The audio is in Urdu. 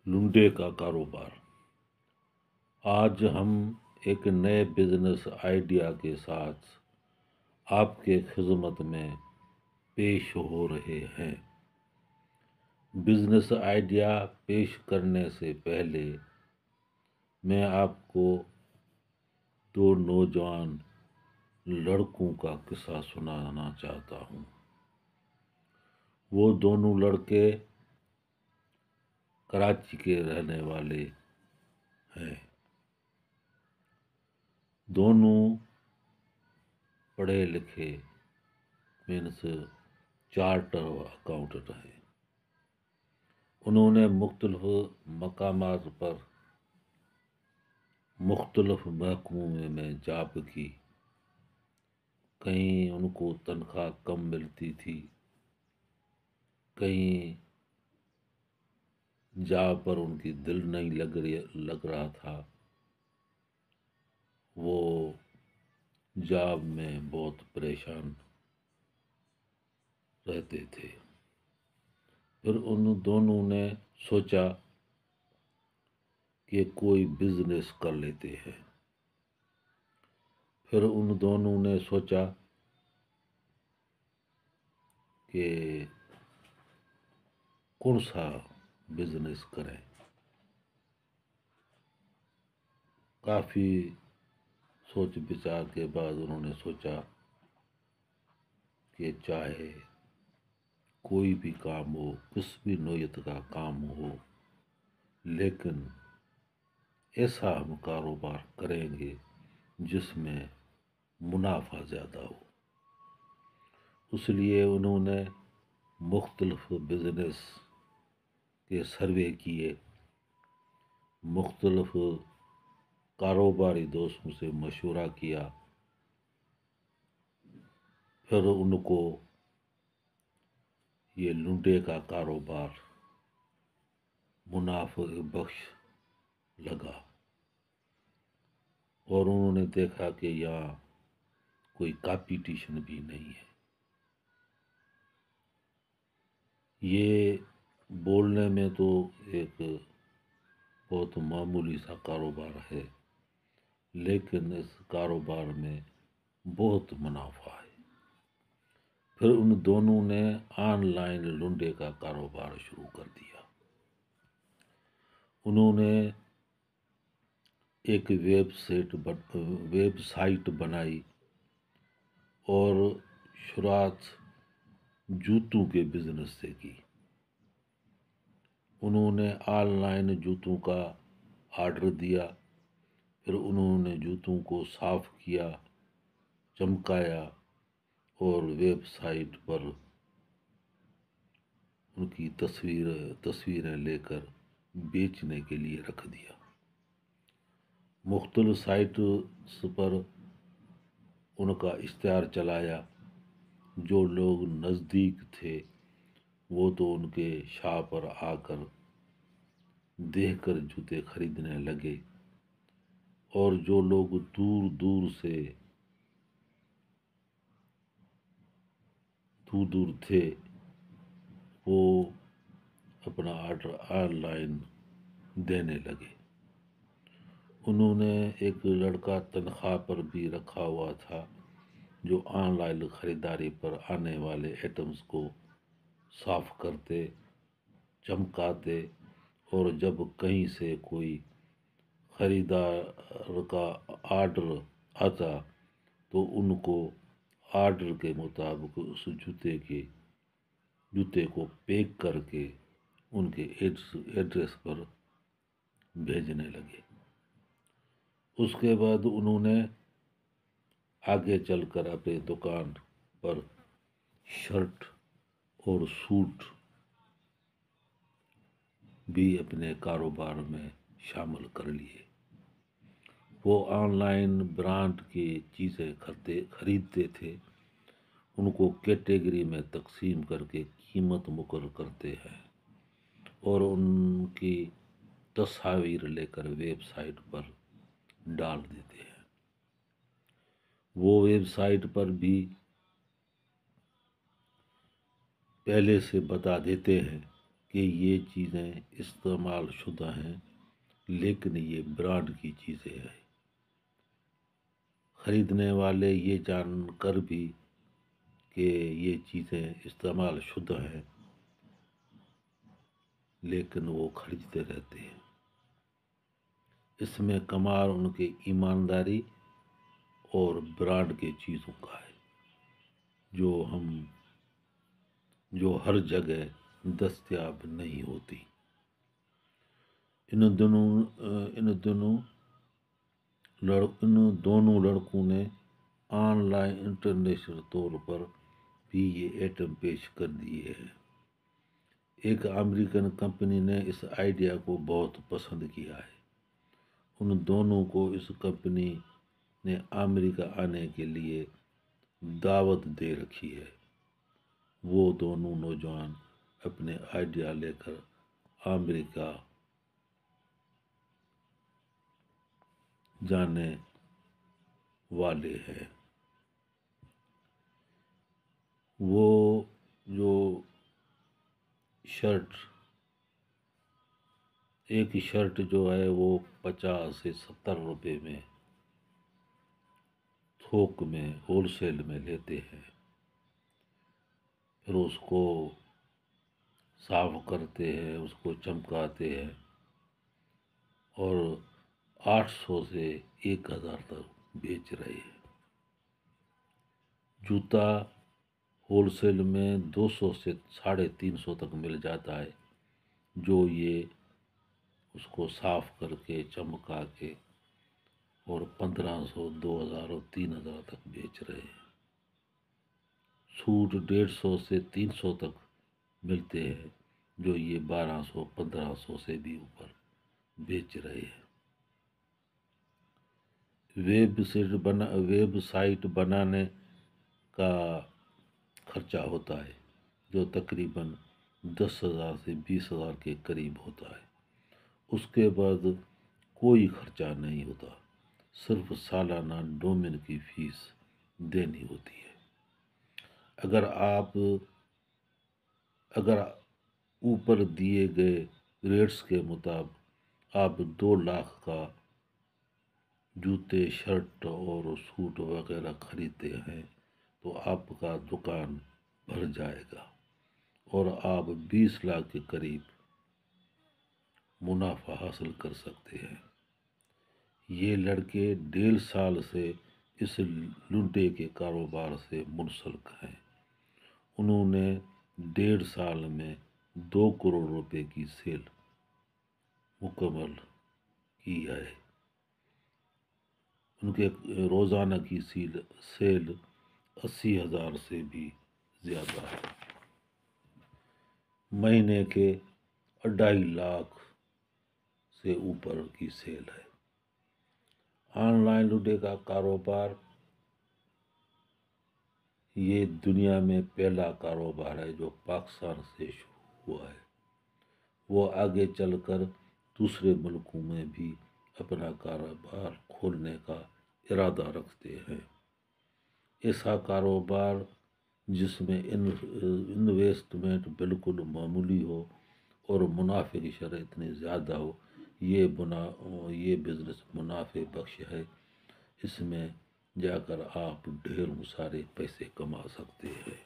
لنڈے کا کاروبار۔ آج ہم ایک نئے بزنس آئیڈیا کے ساتھ آپ کے خدمت میں پیش ہو رہے ہیں۔ بزنس آئیڈیا پیش کرنے سے پہلے میں آپ کو دو نوجوان لڑکوں کا قصہ سنانا چاہتا ہوں۔ وہ دونوں لڑکے کراچی کے رہنے والے ہیں۔ دونوں پڑھے لکھے مینس چارٹر اکاؤنٹنٹ ہیں۔ انہوں نے مختلف مقامات پر مختلف محکموں میں جاب کی۔ کہیں ان کو تنخواہ کم ملتی تھی، کہیں جاب پر ان کی دل نہیں لگ رہا تھا۔ وہ جاب میں بہت پریشان رہتے تھے۔ پھر ان دونوں نے سوچا کہ کوئی بزنس کر لیتے ہیں۔ پھر ان دونوں نے سوچا کہ کون سا بزنس کریں۔ کافی سوچ بچار کے بعد انہوں نے سوچا کہ چاہے کوئی بھی کام ہو، کس بھی نوعیت کا کام ہو، لیکن ایسا ہم کاروبار کریں گے جس میں منافع زیادہ ہو۔ اس لیے انہوں نے مختلف بزنس کے سروے کیے، مختلف کاروباری دوستوں سے مشورہ کیا۔ پھر ان کو یہ لنڈے کا کاروبار منافع بخش لگا، اور انہوں نے دیکھا کہ یہاں کوئی کمپٹیشن بھی نہیں ہے۔ یہ بولنے میں تو ایک بہت معمولی سا کاروبار ہے، لیکن اس کاروبار میں بہت منافع ہے۔ پھر ان دونوں نے آن لائن لنڈے کا کاروبار شروع کر دیا۔ انہوں نے ایک ویب سائٹ بنائی اور شروعات جوتوں کے بزنس سے کی۔ انہوں نے آن لائن جوتوں کا آرڈر دیا، پھر انہوں نے جوتوں کو صاف کیا، چمکایا اور ویب سائٹ پر ان کی تصویریں لے کر بیچنے کے لیے رکھ دیا۔ مختلف سائٹس پر ان کا اشتہار چلایا۔ جو لوگ نزدیک تھے وہ تو ان کے شاپ پر آ کر دیکھ کر جوتے خریدنے لگے، اور جو لوگ دور دور تھے وہ اپنا آرڈر آن لائن دینے لگے۔ انہوں نے ایک لڑکا تنخواہ پر بھی رکھا ہوا تھا جو آن لائن خریداری پر آنے والے آئٹمز کو صاف کرتے، چمکاتے، اور جب کہیں سے کوئی خریدار کا آرڈر آتا تو ان کو آرڈر کے مطابق اس جوتے کو پیک کر کے ان کے ایڈریس پر بھیجنے لگے۔ اس کے بعد انہوں نے آگے چل کر اپنی دکان پر شرٹ اور سوٹ بھی اپنے کاروبار میں شامل کر لیے۔ وہ آن لائن برانڈ کی چیزیں خریدتے تھے، ان کو کیٹیگری میں تقسیم کر کے قیمت مقرر کرتے ہیں اور ان کی تصاویر لے کر ویب سائٹ پر ڈال دیتے ہیں۔ وہ ویب سائٹ پر بھی پہلے سے بتا دیتے ہیں کہ یہ چیزیں استعمال شدہ ہیں، لیکن یہ برانڈ کی چیزیں ہیں۔ خریدنے والے یہ جان کر بھی کہ یہ چیزیں استعمال شدہ ہیں، لیکن وہ خریدتے رہتے ہیں۔ اس میں کمال ان کے ایمانداری اور برانڈ کے چیزوں کا ہے، جو ہر جگہ دستیاب نہیں ہوتی۔ ان دونوں لڑکوں نے آن لائن انٹرنیشنل طور پر بھی یہ ایٹم پیش کر دیے ہیں۔ ایک امریکن کمپنی نے اس آئیڈیا کو بہت پسند کیا ہے۔ ان دونوں کو اس کمپنی نے امریکہ آنے کے لیے دعوت دے رکھی ہے۔ وہ دونوں نوجوان اپنے آئیڈیا لے کر امریکہ جانے والے ہیں۔ وہ جو ایک شرٹ جو ہے وہ 50 سے 70 روپے میں تھوک میں ہول سیل میں لیتے ہیں، پھر اس کو صاف کرتے ہیں، اس کو چمکاتے ہیں اور 800 سے 1000 تک بیچ رہے ہیں۔ جوتا ہول سیل میں 200 سے 350 تک مل جاتا ہے، جو یہ اس کو صاف کر کے چمکا کے اور 1500، 2000 اور 3000 تک بیچ رہے ہیں۔ سوٹ 150 سے 300 تک ملتے ہیں، جو یہ 1200، 1500 سے بھی اوپر بیچ رہے ہیں۔ ویب سائٹ بنانے کا خرچہ ہوتا ہے، جو تقریباً 10,000 سے 20,000 کے قریب ہوتا ہے۔ اس کے بعد کوئی خرچہ نہیں ہوتا، صرف سالانہ ڈومین کی فیس دینی ہوتی ہے۔ اگر اوپر دیے گئے ریٹس کے مطابق آپ 2 لاکھ کا جوتے، شرٹ اور سوٹ وغیرہ خریدتے ہیں تو آپ کا دکان بھر جائے گا اور آپ 20 لاکھ کے قریب منافع حاصل کر سکتے ہیں۔ یہ لڑکے 1.5 سال سے اس لنڈے کے کاروبار سے منسلک ہیں۔ انہوں نے 1.5 سال میں 2 کروڑ روپے کی سیل مکمل کی ہے۔ ان کے روزانہ کی سیل 80,000 سے بھی زیادہ ہے۔ مہینے کے 2.5 لاکھ سے اوپر کی سیل ہے۔ آن لائن لنڈے کا کاروبار یہ دنیا میں پہلا کاروبار ہے جو پاکستان سے شروع ہوا ہے۔ وہ آگے چل کر دوسرے ملکوں میں بھی اپنا کاروبار کھولنے کا ارادہ رکھتے ہیں۔ ایسا کاروبار جس میں انویسٹمنٹ بالکل معمولی ہو اور منافع کی شرح اتنی زیادہ ہو، یہ بزنس منافع بخش ہے۔ اس میں جا کر آپ ڈھیر سارے پیسے کما سکتے ہیں۔